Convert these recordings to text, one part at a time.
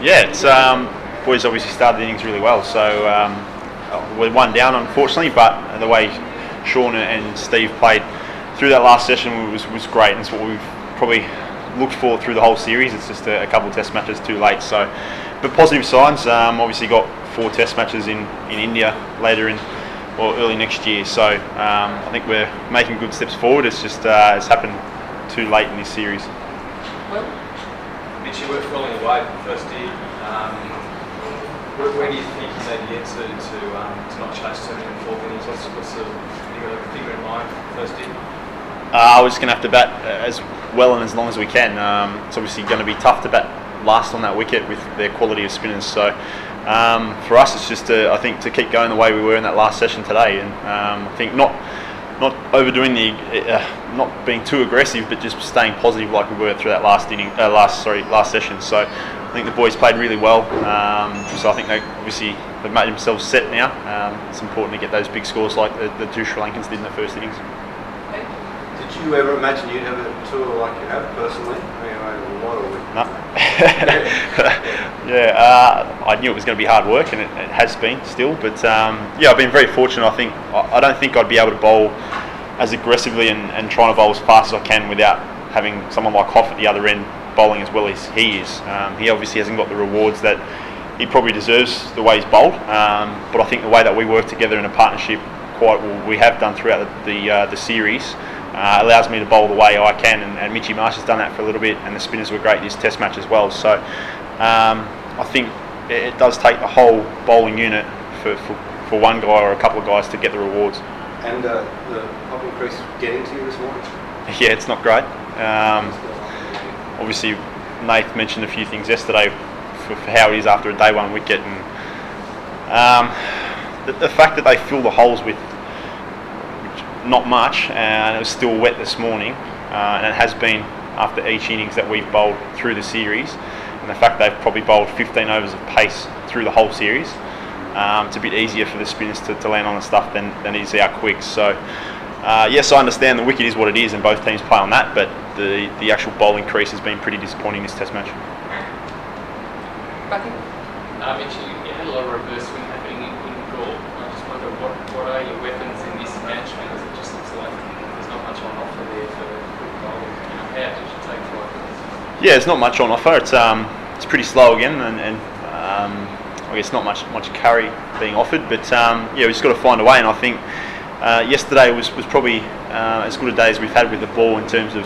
Yeah, it's boys obviously started the innings really well, so we're one down unfortunately, but the way Sean and Steve played through that last session was great, and it's what we've probably looked for through the whole series. It's just a couple of test matches too late, so but positive signs. Obviously got 4 test matches in India later in or early next year, so I think we're making good steps forward. It's just it's happened too late in this series. Well, Mitch, you were falling away first year. Where do you think you need to get to not chase too many fourth innings? What's the figure in mind first year? We're just going to have to bat as well and as long as we can. It's obviously going to be tough to bat last on that wicket with their quality of spinners. So for us, it's just I think to keep going the way we were in that last session today, and I think not overdoing not being too aggressive, but just staying positive like we were through that last session. So I think the boys played really well. So I think they've made themselves set now. It's important to get those big scores like the 2 Sri Lankans did in the first innings. Did you ever imagine you'd have a tour like you have personally? No. I knew it was going to be hard work, and it has been still. But I've been very fortunate. I don't think I'd be able to bowl as aggressively and trying to bowl as fast as I can without having someone like Hoff at the other end bowling as well as he is. He obviously hasn't got the rewards that he probably deserves the way he's bowled. But I think the way that we work together in a partnership quite well, we have done throughout the series. Allows me to bowl the way I can, and Mitchy Marsh has done that for a little bit, and the spinners were great this test match as well. So I think it does take the whole bowling unit for one guy or a couple of guys to get the rewards. And the hopping crease getting to you this morning? Yeah, it's not great. Obviously, Nath mentioned a few things yesterday for how it is after a day one wicket, and the fact that they fill the holes with not much, and it was still wet this morning, and it has been after each innings that we've bowled through the series, and the fact they've probably bowled 15 overs of pace through the whole series, it's a bit easier for the spinners to land on the stuff than it is our quicks. So yes, I understand the wicket is what it is and both teams play on that, but the actual bowling crease has been pretty disappointing this test match. Mitch, you had a lot of reverse swing happening in Gaul. I just wonder what are your weapons in this match, because it just looks like there's not much on offer there for quick bowling. How did you take 5 minutes? Yeah, there's not much on offer. It's pretty slow again, and I guess not much carry being offered. But we just got to find a way. And I think yesterday was probably as good a day as we've had with the ball in terms of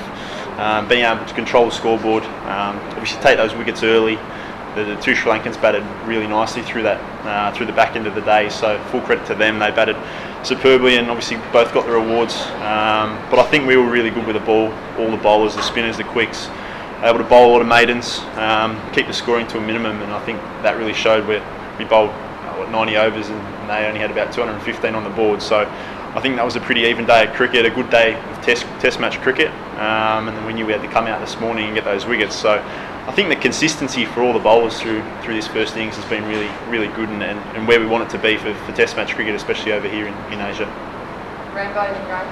being able to control the scoreboard. Obviously, take those wickets early. The 2 Sri Lankans batted really nicely through the back end of the day, so full credit to them. They batted superbly and obviously both got the rewards. But I think we were really good with the ball, all the bowlers, the spinners, the quicks, able to bowl a lot of maidens, keep the scoring to a minimum, and I think that really showed where we bowled 90 overs and they only had about 215 on the board. So I think that was a pretty even day of cricket, a good day of test match cricket, and then we knew we had to come out this morning and get those wickets. So I think the consistency for all the bowlers through this first innings has been really, really good, and where we want it to be for test match cricket, especially over here in Asia. Rainbow and Graham.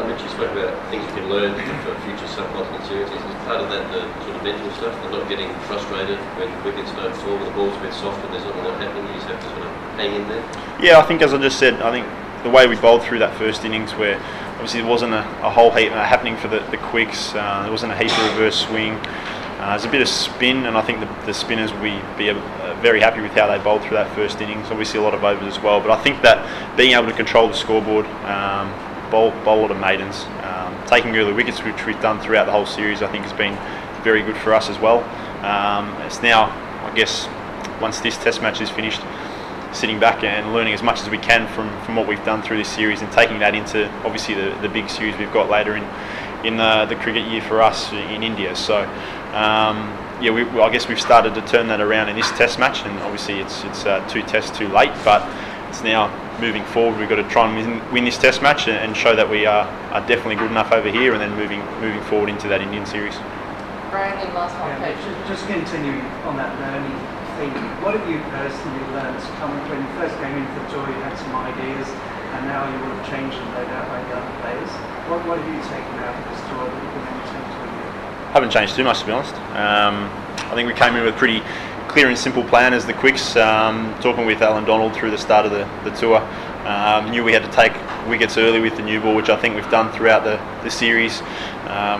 Mitch, you spoke about things you can learn for future subcontinent series. Is part of that the sort of mental stuff, the not getting frustrated when wickets don't fall, the ball's a bit soft and there's not a lot happening, you just have to sort of hang in there? Yeah, I think as I just said, I think the way we bowled through that first innings, where obviously there wasn't a whole heap happening for the quicks, there wasn't a heap of reverse swing. There's a bit of spin, and I think the spinners will be very happy with how they bowled through that first innings. Obviously a lot of overs as well, but I think that being able to control the scoreboard, bowl a lot of maidens, taking early wickets, which we've done throughout the whole series, I think has been very good for us as well. It's now, I guess, once this test match is finished, sitting back and learning as much as we can from what we've done through this series, and taking that into obviously the big series we've got later in the cricket year for us in India. So I guess we've started to turn that around in this test match, and obviously it's 2 tests too late, but it's now moving forward. We've got to try and win this test match and show that we are definitely good enough over here, and then moving forward into that Indian series. Brandon, last one. Just continuing on that learning thing, what have you personally learned when you first came in for the tour? You had some ideas, and now you would have changed them, no doubt, by the other players. What have you taken out of this tour that you can then take to India? Haven't changed too much, to be honest. I think we came in with a pretty clear and simple plan as the quicks. Talking with Alan Donald through the start of the tour, knew we had to take wickets early with the new ball, which I think we've done throughout the series.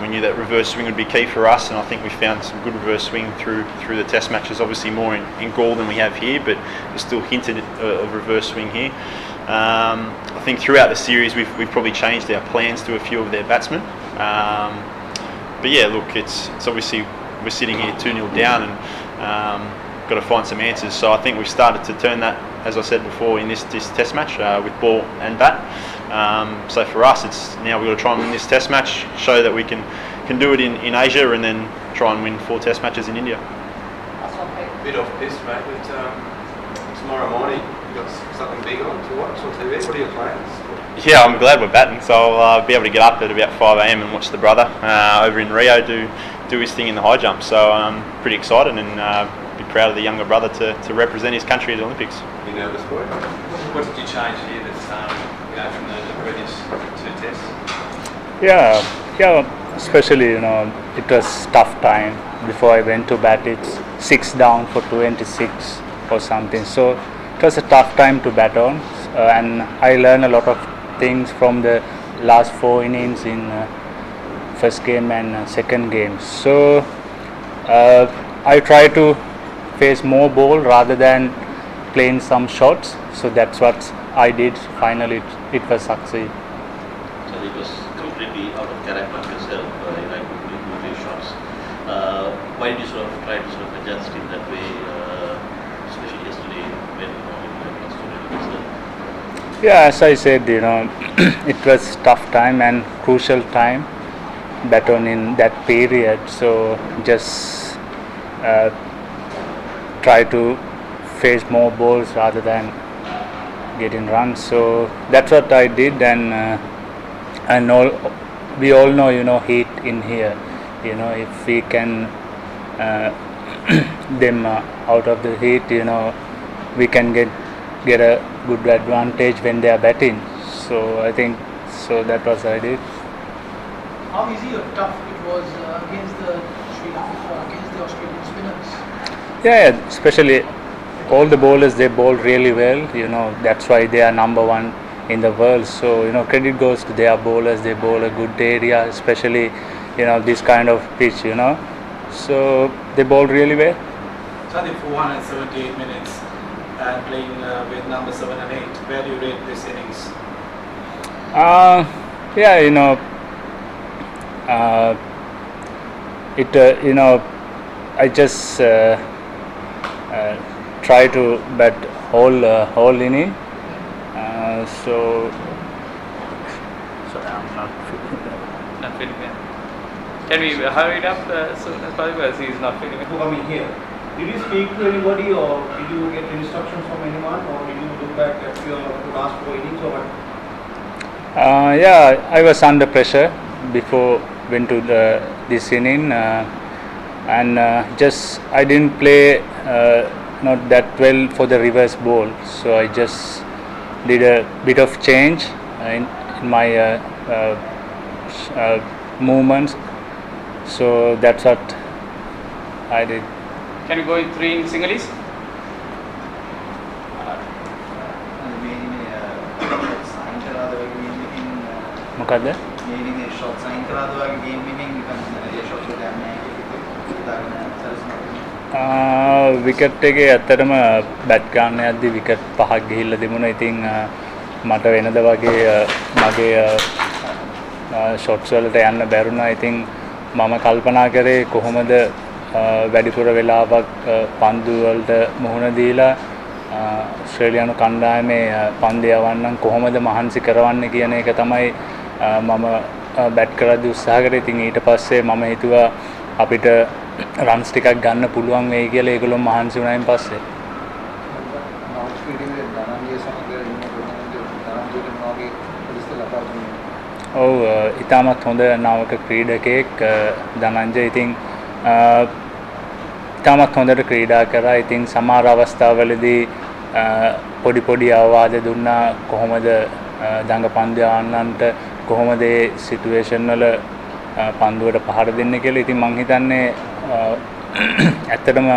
We knew that reverse swing would be key for us, and I think we found some good reverse swing through the test matches. Obviously more in Gaul than we have here, but there's still hinted of reverse swing here. I think throughout the series we've probably changed our plans to a few of their batsmen. But yeah, look, it's obviously we're sitting here 2-0 down and got to find some answers. So I think we've started to turn that, as I said before, in this test match with ball and bat. So for us, it's now we've got to try and win this test match, show that we can do it in Asia, and then try and win 4 test matches in India. Last one, Pete. Bit off piste, mate, but tomorrow morning you got something big on to watch on TV. What are your plans? Yeah, I'm glad we're batting, so I'll be able to get up at about 5 a.m. and watch the brother over in Rio do his thing in the high jump. So I'm pretty excited and be proud of the younger brother to represent his country at the Olympics. You nervous, boy? What did you change here that from the previous 2 tests? Yeah. Especially it was tough time before I went to bat. It's 6 down for 26 or something. So it was a tough time to bat on, and I learned a lot of things from the last 4 innings in first game and second game. So I try to face more ball rather than playing some shots. So that's what I did. Finally, it was succeed. So it was completely out of character of yourself. You like to play shots. Why did you sort of try to sort of adjust in that way, especially yesterday when it was totally done? Yeah, as I said, it was tough time and crucial time bat on in that period. So just try to face more balls rather than getting runs. So that's what I did, and we all know heat in here. If we can them out of the heat, we can get a good advantage when they are batting. So I think that was I did. How easy or tough it was against the Australian spinners? Yeah, especially all the bowlers, they bowl really well. That's why they are number 1 in the world. So credit goes to their bowlers. They bowl a good area, especially this kind of pitch. So they bowl really well. Sandeep, 478 minutes and playing with number 7 and 8. Where do you rate this innings? I just try to bat whole inning. So sorry, I'm not feeling that. Not feeling well. Can we hurry it up as soon as possible as he's not feeling well? Coming here, did you speak to anybody, or did you get instructions from anyone, or did you look back at your last 4 innings, or what? I was under pressure before went to this inning, and just I didn't play not that well for the reverse ball, so I just did a bit of change in my movements. So that's what I did. Can you go in 3 in singles? මොකද්ද? Wicket එකේ ඇත්තටම bat ගන්න යද්දි wicket 5ක් ගිහිල්ලා තිබුණා. ඉතින් මට වෙනද වගේ මගේ ෂොට්ස් වලට යන්න බැරුණා. ඉතින් මම කල්පනා කරේ කොහොමද වැඩිපුර වෙලාවක් පන්දු වලට මුහුණ දීලා ඔස්ට්‍රේලියානු කණ්ඩායමේ පන්දු යවන්නම් කොහොමද මහන්සි කරවන්නේ කියන එක තමයි මම බැට් කරද්දී උත්සාහ කරේ. ඉතින් ඊට පස්සේ මම හිතුවා අපිට රන්ස් ටිකක් ගන්න පුළුවන් වෙයි කියලා. ඒගොල්ලෝ මහන්සි වුණායින් පස්සේ ඔව් ඉතාමත් හොඳ නාවක ක්‍රීඩකයෙක් ධනංජය. ඉතින් ඉතාමත් හොඳට ක්‍රීඩා කරා. ඉතින් සමහර අවස්ථාවලදී පොඩි අවවාද දුන්නා කොහොමද දඟ පන්දු යවන්නන්ට කොහොමද ඒ සිටුේෂන් වල පන්දුවට පහර දෙන්න කියලා. ඉතින් මං හිතන්නේ ඇත්තටම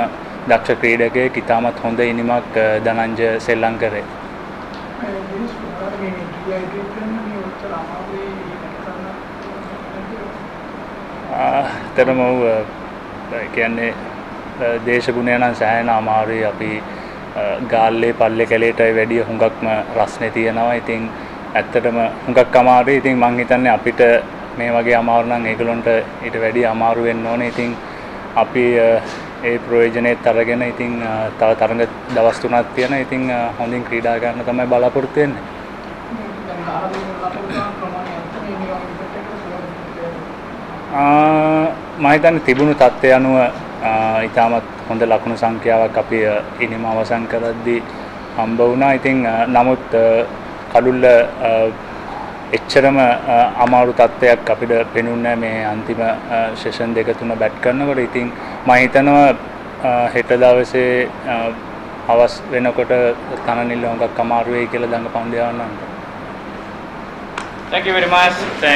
දක්ෂ ක්‍රීඩකයෙක් ඉතාමත් හොඳ ඉනිමක් ධනංජය සෙල්ලම් කරේ. ඇත්තටම ඔව් කියන්නේ දේශගුණය නම් සෑහෙන අමාරුයි. අපි ගාල්ලේ පල්ලේ කැලේට වැඩිය හුඟක්ම රස්නේ තියෙනවා. ඉතින් ඇත්තටම හුඟක් අමාරුයි. ඉතින් මං හිතන්නේ අපිට මේ වගේ අමාරු නම් ඒගොල්ලන්ට ඊට වැඩිය අමාරු වෙන්න ඕනේ. ඉතින් අපි ඒ ප්‍රයෝජනෙත් අරගෙන ඉතින් තව තරඟ දවස් 3ක් තියෙනවා. ඉතින් හොඳින් ක්‍රීඩා ගන්න තමයි බලාපොරොත්තු වෙන්නේ. මම හිතන්නේ තිබුණු තත්ත්වය අනුව ඉතාමත් හොඳ ලකුණු සංඛ්‍යාවක් අපි ඉනිම අවසන් කරද්දී හම්බ වුණා. ඉතින් නමුත් කඩුල්ල එච්චරම අමාරු තත්ත්වයක් අපිට පෙනුන්නේ මේ අන්තිම සෙෂන් 2-3 බැට් කරනකොට. ඉතින් මම හිතනවා හෙට දවසේ හවස් වෙනකොට තනනිල්ල හුඟක් අමාරු වෙයි කියලා දඟපන්දියාවන්නන්ට. Thank you very much.